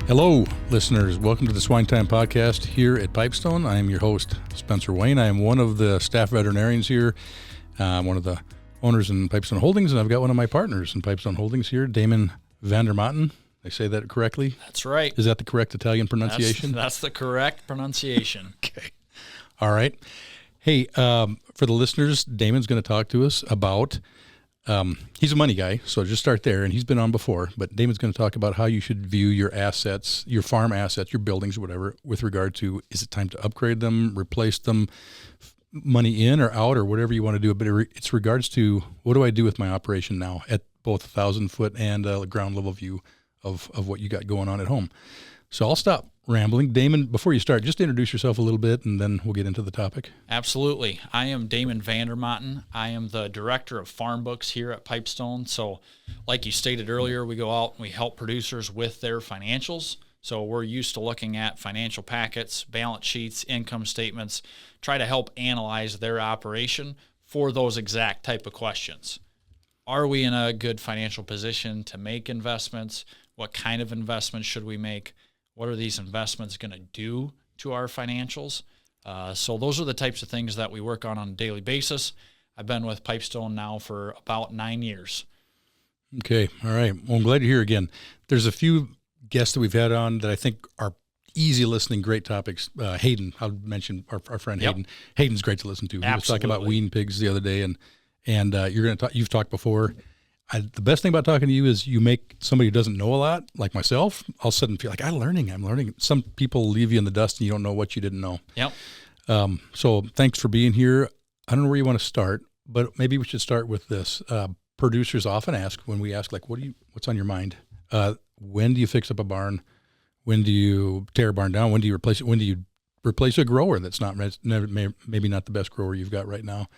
Hello, listeners. Welcome to the SwineTime podcast here at Pipestone. I am your host, Spencer Wayne. I am one of the staff veterinarians here. I'm one of the owners in Pipestone Holdings, and I've got one of my partners in Pipestone Holdings here, Damon Vander Maten. Did I say that correctly? That's right. Is that the correct Italian pronunciation? That's the correct pronunciation. Okay. All right. Hey, for the listeners, Damon's going to talk to us about he's a money guy, so just start there, and he's been on before, but Damon's going to talk about how you should view your assets, your farm assets, your buildings, whatever, with regard to, is it time to upgrade them, replace them, money in or out, or whatever you want to do, but it's regards to, what do I do with my operation now at both 1,000-foot and ground level view of what you got going on at home. So I'll stop rambling. Damon, before you start, just introduce yourself a little bit, and then we'll get into the topic. Absolutely. I am Damon Vander Maten. I am the director of FarmBooks here at Pipestone. So like you stated earlier, we go out and we help producers with their financials. So we're used to looking at financial packets, balance sheets, income statements, try to help analyze their operation for those exact type of questions. Are we in a good financial position to make investments? What kind of investments should we make? What are these investments going to do to our financials? So those are the types of things that we work on a daily basis. I've been with Pipestone now for about 9 years. Okay. All right. Well, I'm glad you're here again. There's a few guests that we've had on that I think are easy listening, great topics. Hayden, I'll mention our friend Hayden. Yep. Hayden's great to listen to. He was talking about wean pigs the other day, and you're going to talk. You've talked before. The best thing about talking to you is you make somebody who doesn't know a lot, like myself, all of a sudden feel like I'm learning. Some people leave you in the dust and you don't know what you didn't know. Yep. So thanks for being here. I don't know where you want to start, but maybe we should start with this. Producers often ask, when we ask, like, what's on your mind? When do you fix up a barn? When do you tear a barn down? When do you replace it? When do you replace a grower that's maybe not the best grower you've got right now?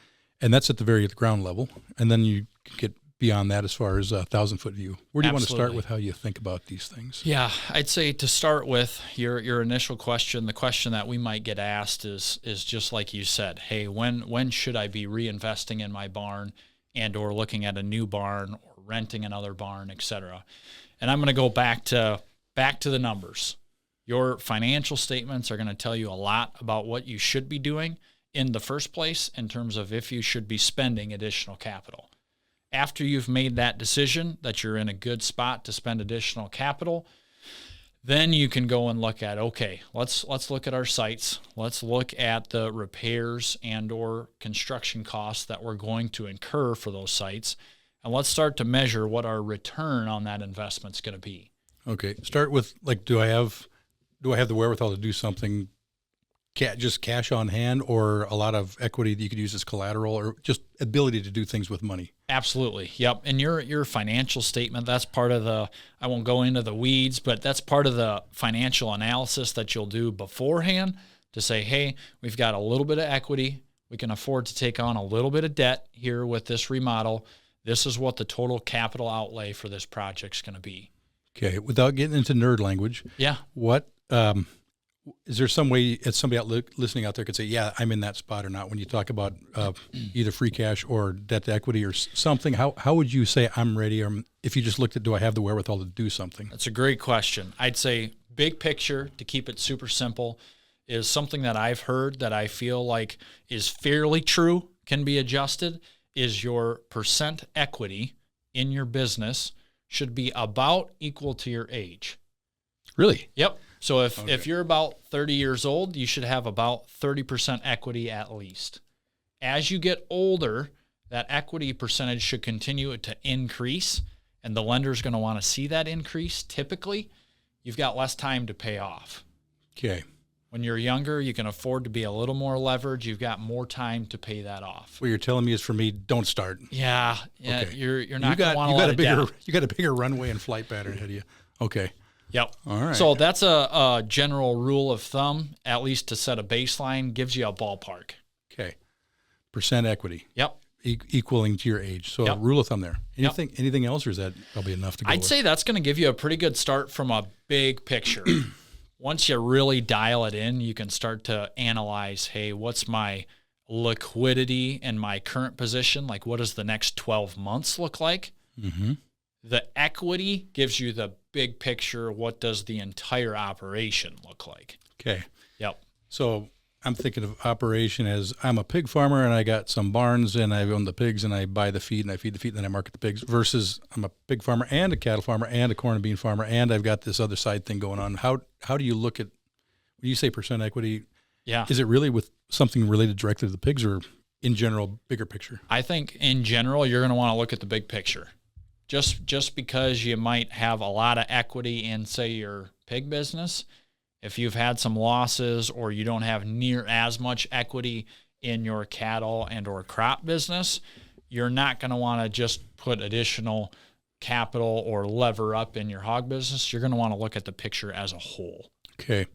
And that's at the ground level. And then you get beyond that as far as 1,000-foot view. Where do you want to start with how you think about these things? Yeah, I'd say to start with your initial question, the question that we might get asked is just like you said, hey, when should I be reinvesting in my barn and or looking at a new barn or renting another barn, et cetera? And I'm going to go back to the numbers. Your financial statements are going to tell you a lot about what you should be doing in the first place in terms of if you should be spending additional capital. After you've made that decision that you're in a good spot to spend additional capital, then you can go and look at, okay, let's look at our sites. Let's look at the repairs and or construction costs that we're going to incur for those sites. And let's start to measure what our return on that investment is going to be. Okay. Start with, like, do I have the wherewithal to do something just cash on hand, or a lot of equity that you could use as collateral, or just ability to do things with money? Absolutely. Yep. And your financial statement, that's part of I won't go into the weeds, but that's part of the financial analysis that you'll do beforehand to say, hey, we've got a little bit of equity. We can afford to take on a little bit of debt here with this remodel. This is what the total capital outlay for this project's going to be. Okay. Without getting into nerd language. Yeah. What, is there some way somebody listening out there could say, yeah, I'm in that spot or not? When you talk about either free cash or debt to equity or something, how would you say I'm ready? Or if you just looked at, do I have the wherewithal to do something? That's a great question. I'd say big picture, to keep it super simple, is something that I've heard that I feel like is fairly true, can be adjusted, is your percent equity in your business should be about equal to your age. Really? Yep. So if you're about 30 years old, you should have about 30% equity at least. As you get older, that equity percentage should continue to increase, and the lender's going to want to see that increase. Typically, you've got less time to pay off. Okay. When you're younger, you can afford to be a little more leveraged. You've got more time to pay that off. What you're telling me is, for me, don't start. Yeah. Okay. You're not going to want a lot of debt. You got a bigger runway and flight pattern ahead of you. Okay. Yep. All right. So that's a general rule of thumb, at least to set a baseline, gives you a ballpark. Okay. Percent equity. Yep. Equaling to your age. So Yep. rule of thumb there. Anything else, or is that probably enough to go I'd with? say that's going to give you a pretty good start from a big picture. Once you really dial it in, you can start to analyze, hey, what's my liquidity and my current position? Like, what does the next 12 months look like? Mm-hmm. The equity gives you the big picture, what does the entire operation look like? Okay. Yep. So I'm thinking of operation as I'm a pig farmer and I got some barns and I own the pigs and I buy the feed and I feed the feed and then I market the pigs, versus I'm a pig farmer and a cattle farmer and a corn and bean farmer and I've got this other side thing going on. How do you look at, when you say percent equity, is it really with something related directly to the pigs or in general, bigger picture? I think in general, you're going to want to look at the big picture. Just because you might have a lot of equity in, say, your pig business, if you've had some losses or you don't have near as much equity in your cattle and or crop business, you're not going to want to just put additional capital or lever up in your hog business. You're going to want to look at the picture as a whole. Okay.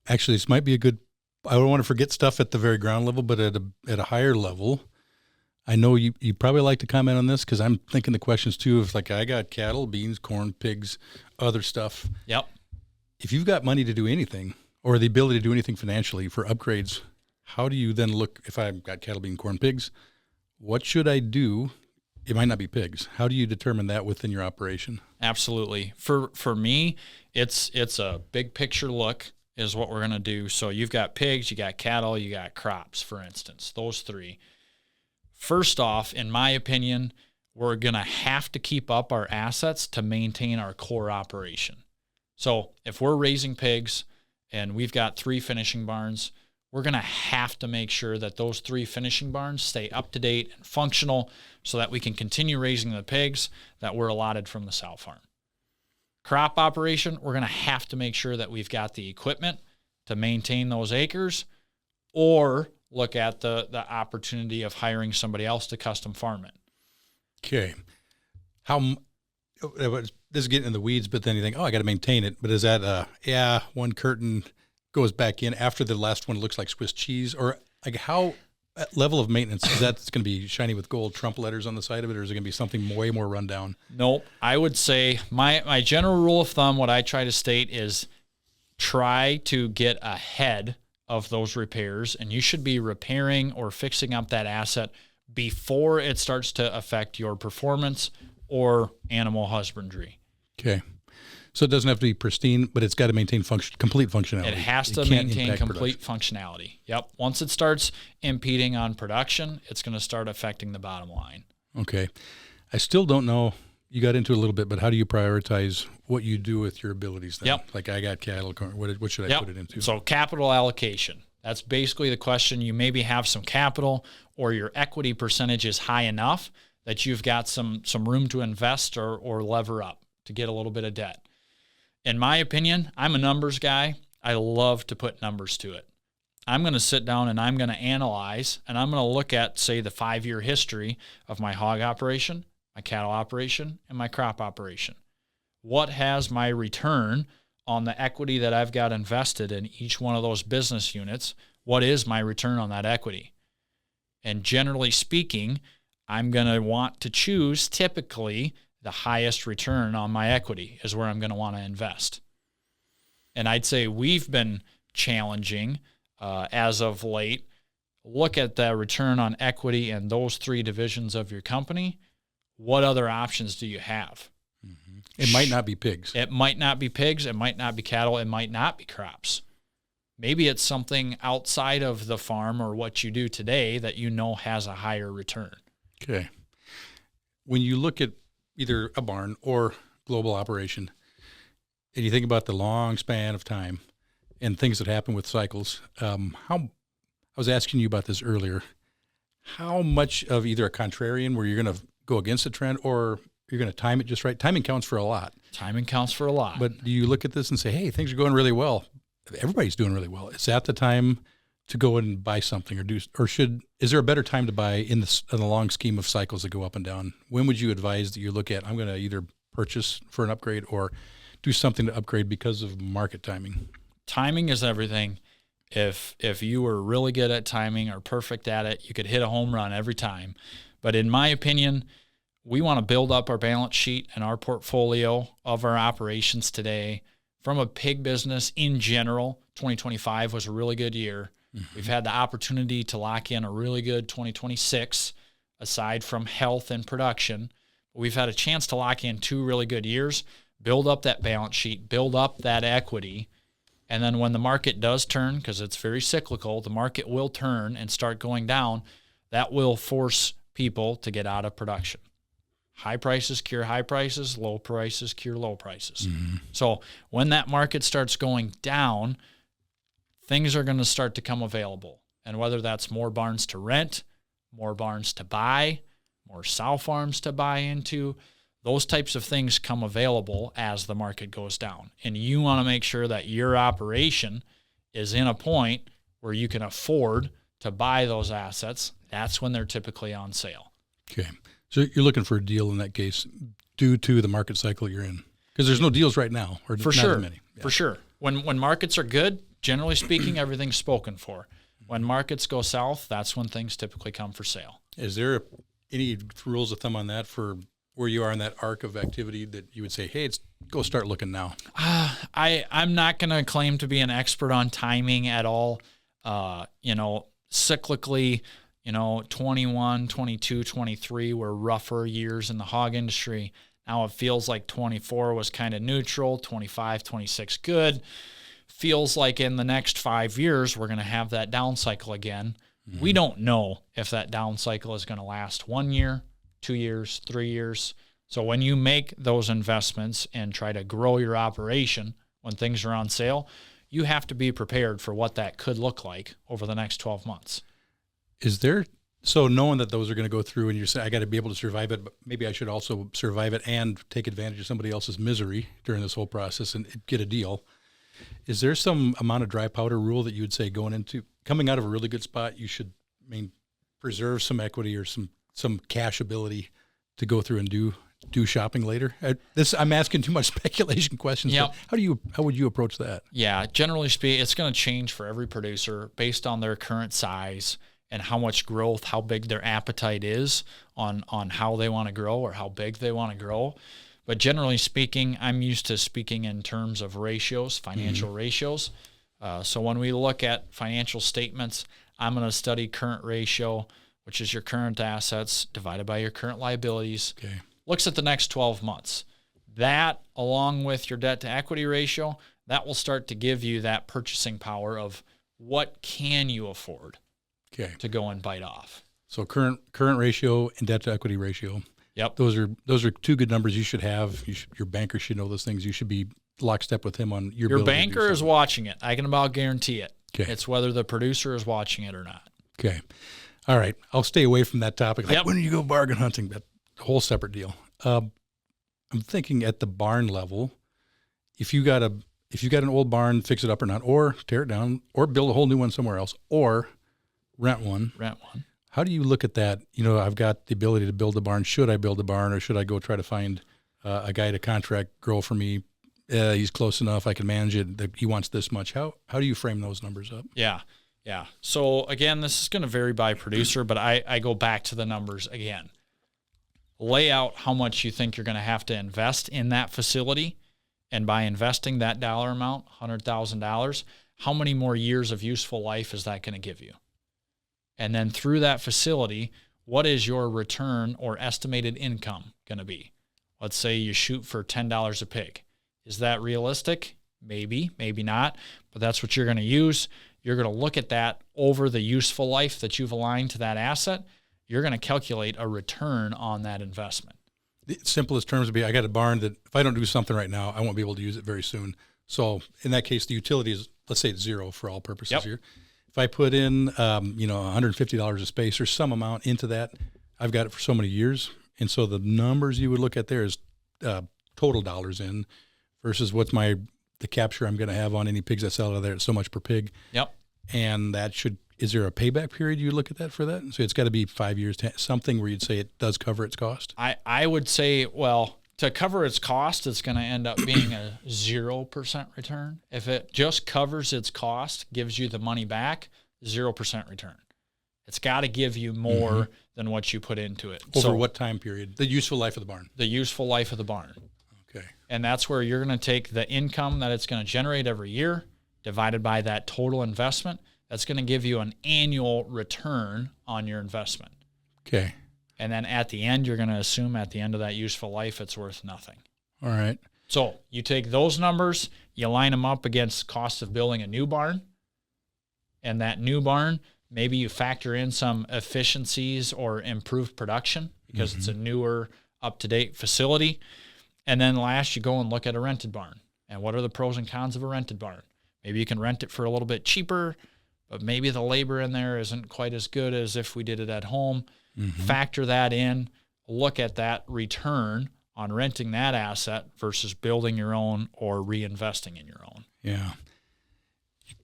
Actually, this might be a good, I don't want to forget stuff at the very ground level, but at a higher level, I know you probably like to comment on this because I'm thinking the questions too of like, I got cattle, beans, corn, pigs, other stuff. Yep. If you've got money to do anything or the ability to do anything financially for upgrades, how do you then look, if I've got cattle, bean, corn, pigs, what should I do? It might not be pigs. How do you determine that within your operation? Absolutely. For me, it's a big picture look is what we're going to do. So you've got pigs, you got cattle, you got crops, for instance, those three. First off, in my opinion, we're going to have to keep up our assets to maintain our core operation. So if we're raising pigs and we've got 3 finishing barns, we're going to have to make sure that those 3 finishing barns stay up to date and functional so that we can continue raising the pigs that were allotted from the sow farm. Crop operation, we're going to have to make sure that we've got the equipment to maintain those acres, or look at the opportunity of hiring somebody else to custom farm it. Okay. This is getting in the weeds, but then you think, oh, I got to maintain it. But is that, one curtain goes back in after the last one looks like Swiss cheese? Or like how level of maintenance, is that going to be shiny with gold Trump letters on the side of it, or is it going to be something way more run down? Nope. I would say my general rule of thumb, what I try to state is try to get ahead of those repairs, and you should be repairing or fixing up that asset before it starts to affect your performance or animal husbandry. Okay. So it doesn't have to be pristine, but it's got to maintain complete functionality. It has to maintain complete functionality. Yep. Once it starts impeding on production, it's going to start affecting the bottom line. Okay. I still don't know, you got into it a little bit, but how do you prioritize what you do with your abilities then? Yep. Like I got cattle, what should I put it into? So capital allocation. That's basically the question. You maybe have some capital or your equity percentage is high enough that you've got some room to invest or lever up to get a little bit of debt. In my opinion, I'm a numbers guy. I love to put numbers to it. I'm going to sit down and I'm going to analyze and I'm going to look at, say, the 5-year history of my hog operation, my cattle operation, and my crop operation. What has my return on the equity that I've got invested in each one of those business units? What is my return on that equity? And generally speaking, I'm going to want to choose typically the highest return on my equity is where I'm going to want to invest. And I'd say we've been challenging as of late. Look at the return on equity in those 3 divisions of your company. What other options do you have? Mm-hmm. It might not be pigs. It might not be pigs. It might not be cattle. It might not be crops. Maybe it's something outside of the farm or what you do today that you know has a higher return. Okay. When you look at either a barn or global operation, and you think about the long span of time and things that happen with cycles, I was asking you about this earlier, how much of either a contrarian where you're going to go against the trend or you're going to time it just right? Timing counts for a lot. Timing counts for a lot. But do you look at this and say, hey, things are going really well. Everybody's doing really well. Is that the time to go and buy something is there a better time to buy in the long scheme of cycles that go up and down? When would you advise that you look at, I'm going to either purchase for an upgrade or do something to upgrade because of market timing? Timing is everything. If you were really good at timing or perfect at it, you could hit a home run every time. But in my opinion, we want to build up our balance sheet and our portfolio of our operations today. From a pig business in general, 2025 was a really good year. Mm-hmm. We've had the opportunity to lock in a really good 2026, aside from health and production. We've had a chance to lock in 2 really good years, build up that balance sheet, build up that equity. And then when the market does turn, because it's very cyclical, the market will turn and start going down. That will force people to get out of production. High prices cure high prices, low prices cure low prices. Mm-hmm. So when that market starts going down, things are going to start to come available. And whether that's more barns to rent, more barns to buy, more sow farms to buy into, those types of things come available as the market goes down. And you want to make sure that your operation is in a point where you can afford to buy those assets. That's when they're typically on sale. Okay. So you're looking for a deal in that case due to the market cycle you're in? Because there's no deals right now. Or for not sure. as many. Yeah. For sure. When markets are good, generally speaking, everything's spoken for. When markets go south, that's when things typically come for sale. Is there any rules of thumb on that for where you are in that arc of activity that you would say, hey, go start looking now? I'm not going to claim to be an expert on timing at all. Cyclically, 21, 22, 23 were rougher years in the hog industry. Now it feels like 24 was kind of neutral, 25, 26 good. Feels like in the next 5 years, we're going to have that down cycle again. Mm-hmm. We don't know if that down cycle is going to last 1 year, 2 years, 3 years. So when you make those investments and try to grow your operation when things are on sale, you have to be prepared for what that could look like over the next 12 months. So knowing that those are going to go through and you're saying, I got to be able to survive it, but maybe I should also survive it and take advantage of somebody else's misery during this whole process and get a deal. Is there some amount of dry powder rule that you would say coming out of a really good spot, you should preserve some equity or some cash ability to go through and do shopping later? I'm asking too much speculation questions. Yep. But how would you approach that? Yeah, generally speaking, it's going to change for every producer based on their current size and how much growth, how big their appetite is on how they want to grow or how big they want to grow. But generally speaking, I'm used to speaking in terms of ratios, financial ratios. So when we look at financial statements, I'm going to study current ratio, which is your current assets divided by your current liabilities. Okay. Looks at the next 12 months. That, along with your debt to equity ratio, that will start to give you that purchasing power of what can you afford to go and bite off. So current ratio and debt to equity ratio. Yep. Those are two good numbers you should have. Your banker should know those things. You should be lockstep with him on your banker is watching it. I can about guarantee it. Okay. It's whether the producer is watching it or not. Okay. All right. I'll stay away from that topic. Yep. When do you go bargain hunting? That's a whole separate deal. I'm thinking at the barn level, if you got an old barn, fix it up or not, or tear it down, or build a whole new one somewhere else, or rent one. How do you look at that? I've got the ability to build a barn. Should I build a barn, or should I go try to find a guy to contract grow for me? He's close enough. I can manage it. He wants this much. How do you frame those numbers up? Yeah. So again, this is going to vary by producer, but I go back to the numbers again. Lay out how much you think you're going to have to invest in that facility, and by investing that dollar amount, $100,000, how many more years of useful life is that going to give you? And then through that facility, what is your return or estimated income going to be? Let's say you shoot for $10 a pig. Is that realistic? Maybe, maybe not, but that's what you're going to use. You're going to look at that over the useful life that you've aligned to that asset. You're going to calculate a return on that investment. The simplest terms would be, I got a barn that if I don't do something right now, I won't be able to use it very soon. So in that case, the utility is, let's say it's zero for all purposes here. If I put in, $150 a space or some amount into that, I've got it for so many years. And so the numbers you would look at there is total dollars in versus what's the capture I'm going to have on any pigs I sell out of there. It's so much per pig. Yep. And is there a payback period you look at that for that? So it's got to be 5 years, something where you'd say it does cover its cost? I would say, well, to cover its cost, it's going to end up being a 0% return. If it just covers its cost, gives you the money back, 0% return. It's got to give you more than what you put into it. Over what time period? The useful life of the barn. The useful life of the barn. Okay. And that's where you're going to take the income that it's going to generate every year, divided by that total investment. That's going to give you an annual return on your investment. Okay. And then at the end, you're going to assume at the end of that useful life, it's worth nothing. All right. So you take those numbers, you line them up against cost of building a new barn, and that new barn, maybe you factor in some efficiencies or improved production because it's a newer, up-to-date facility. And then last, you go and look at a rented barn. And what are the pros and cons of a rented barn? Maybe you can rent it for a little bit cheaper, but maybe the labor in there isn't quite as good as if we did it at home. Factor that in, look at that return on renting that asset versus building your own or reinvesting in your own. Yeah.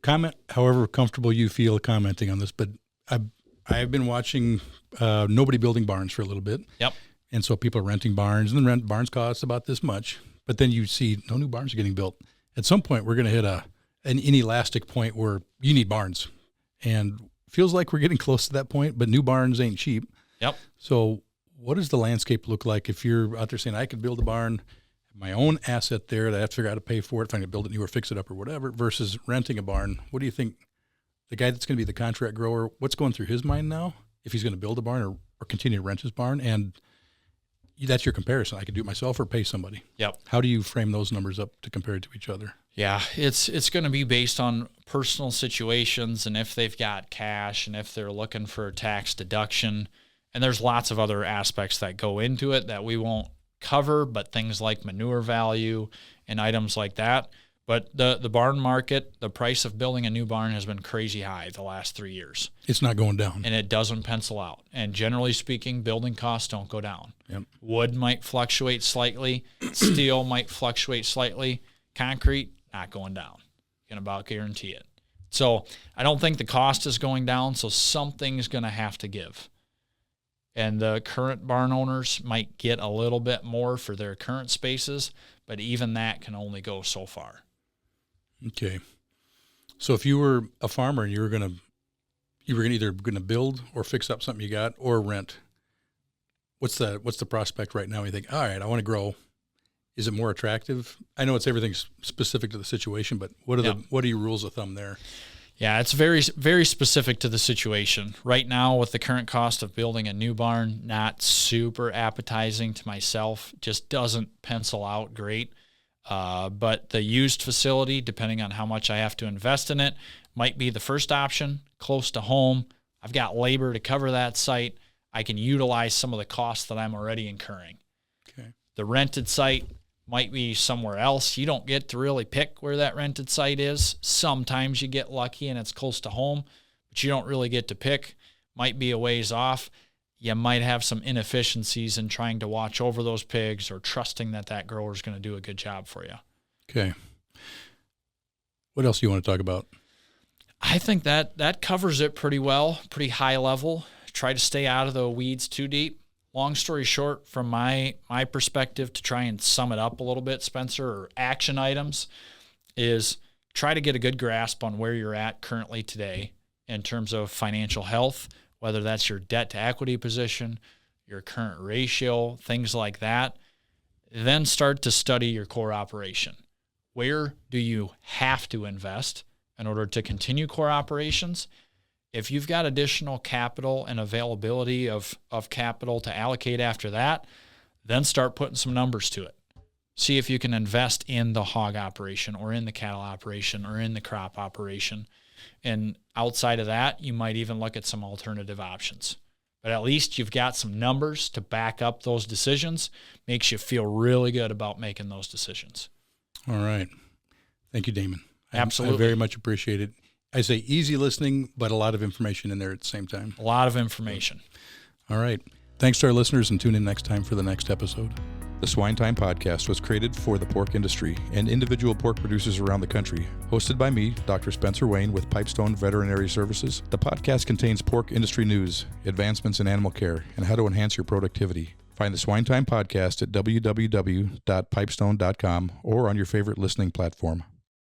Comment however comfortable you feel commenting on this, but I've been watching nobody building barns for a little bit. Yep. And so people are renting barns, and then barns cost about this much. But then you see no new barns are getting built. At some point, we're going to hit an inelastic point where you need barns. And feels like we're getting close to that point, but new barns ain't cheap. Yep. So what does the landscape look like if you're out there saying, I could build a barn, my own asset there that I have to figure out how to pay for it, if I can build it new or fix it up or whatever, versus renting a barn? What do you think the guy that's going to be the contract grower, what's going through his mind now if he's going to build a barn or continue to rent his barn? And that's your comparison. I could do it myself or pay somebody. Yep. How do you frame those numbers up to compare it to each other? Yeah, it's going to be based on personal situations and if they've got cash and if they're looking for a tax deduction. And there's lots of other aspects that go into it that we won't cover, but things like manure value and items like that. But the barn market, the price of building a new barn has been crazy high the last 3 years. It's not going down. And it doesn't pencil out. And generally speaking, building costs don't go down. Yep. Wood might fluctuate slightly. Steel might fluctuate slightly. Concrete, not going down. You can about guarantee it. So I don't think the cost is going down, so something's going to have to give. And the current barn owners might get a little bit more for their current spaces, but even that can only go so far. Okay. So if you were a farmer and you were either going to build or fix up something you got or rent, what's the prospect right now? You think, all right, I want to grow. Is it more attractive? I know everything's specific to the situation, but what are your rules of thumb there? Yeah, it's very, very specific to the situation. Right now, with the current cost of building a new barn, not super appetizing to myself, just doesn't pencil out great. But the used facility, depending on how much I have to invest in it, might be the first option, close to home. I've got labor to cover that site. I can utilize some of the costs that I'm already incurring. Okay. The rented site might be somewhere else. You don't get to really pick where that rented site is. Sometimes you get lucky and it's close to home, but you don't really get to pick. Might be a ways off. You might have some inefficiencies in trying to watch over those pigs or trusting that grower is going to do a good job for you. Okay. What else do you want to talk about? I think that covers it pretty well, pretty high level. Try to stay out of the weeds too deep. Long story short, from my perspective, to try and sum it up a little bit, Spencer, or action items, is try to get a good grasp on where you're at currently today in terms of financial health, whether that's your debt to equity position, your current ratio, things like that. Then start to study your core operation. Where do you have to invest in order to continue core operations? If you've got additional capital and availability of capital to allocate after that, then start putting some numbers to it. See if you can invest in the hog operation or in the cattle operation or in the crop operation. And outside of that, you might even look at some alternative options. But at least you've got some numbers to back up those decisions. Makes you feel really good about making those decisions. All right. Thank you, Damon. Absolutely. I very much appreciate it. I say easy listening, but a lot of information in there at the same time. A lot of information. All right. Thanks to our listeners, and tune in next time for the next episode. The SwineTime podcast was created for the pork industry and individual pork producers around the country. Hosted by me, Dr. Spencer Wayne with Pipestone Veterinary Services, the podcast contains pork industry news, advancements in animal care, and how to enhance your productivity. Find the SwineTime podcast at www.pipestone.com or on your favorite listening platform.